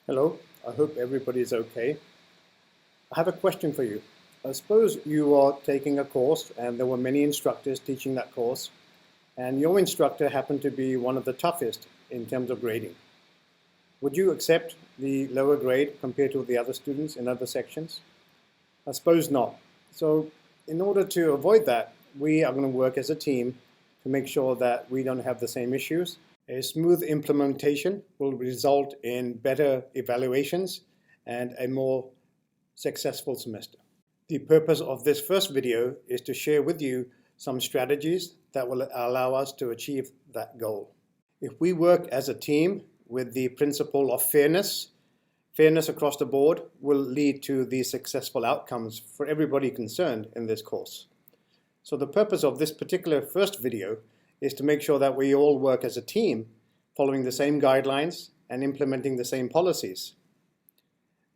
Hello, I hope everybody is okay. I have a question for you. Suppose you are taking a course and there were many instructors teaching that course, and your instructor happened to be one of the toughest in terms of grading. Would you accept the lower grade compared to the other students in other sections? I suppose not. So in order to avoid that, we are going to work as a team to make sure that we don't have the same issues. A smooth implementation will result in better evaluations and a more successful semester. The purpose of this first video is to share with you some strategies that will allow us to achieve that goal. If we work as a team with the principle of fairness across the board will lead to the successful outcomes for everybody concerned in this course. So the purpose of this particular first video is to make sure that we all work as a team, following the same guidelines and implementing the same policies.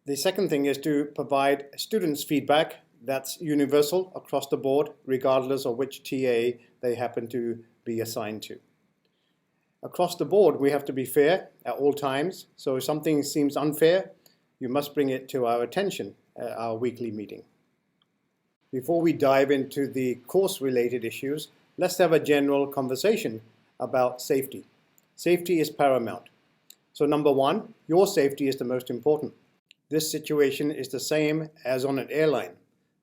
The second thing is to provide students feedback that's universal across the board, regardless of which TA they happen to be assigned to. Across the board, we have to be fair at all times, so if something seems unfair, you must bring it to our attention at our weekly meeting. Before we dive into the course-related issues, let's have a general conversation about safety. Safety is paramount. So number one, your safety is the most important. This situation is the same as on an airline.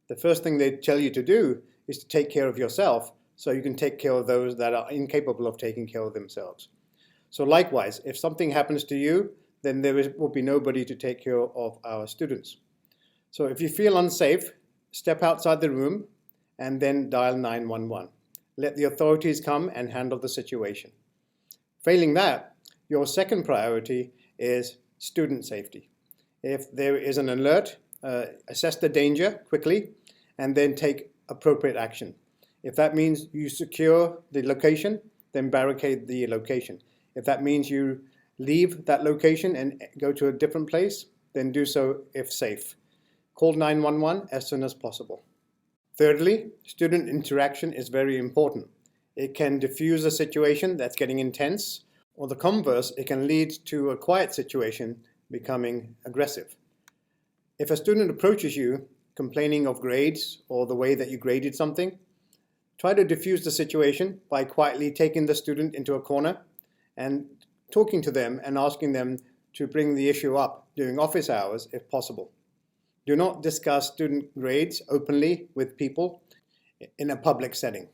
The first thing they tell you to do is to take care of yourself so you can take care of those that are incapable of taking care of themselves. So likewise, if something happens to you, then there will be nobody to take care of our students. So if you feel unsafe, step outside the room and then dial 911. Let the authorities come and handle the situation. Failing that, your second priority is student safety. If there is an alert, assess the danger quickly and then take appropriate action. If that means you secure the location, then barricade the location. If that means you leave that location and go to a different place, then do so if safe. Call 911 as soon as possible. Thirdly, student interaction is very important. It can diffuse a situation that's getting intense, or the converse, it can lead to a quiet situation becoming aggressive. If a student approaches you complaining of grades or the way that you graded something, try to diffuse the situation by quietly taking the student into a corner and talking to them and asking them to bring the issue up during office hours if possible. Do not discuss student grades openly with people in a public setting.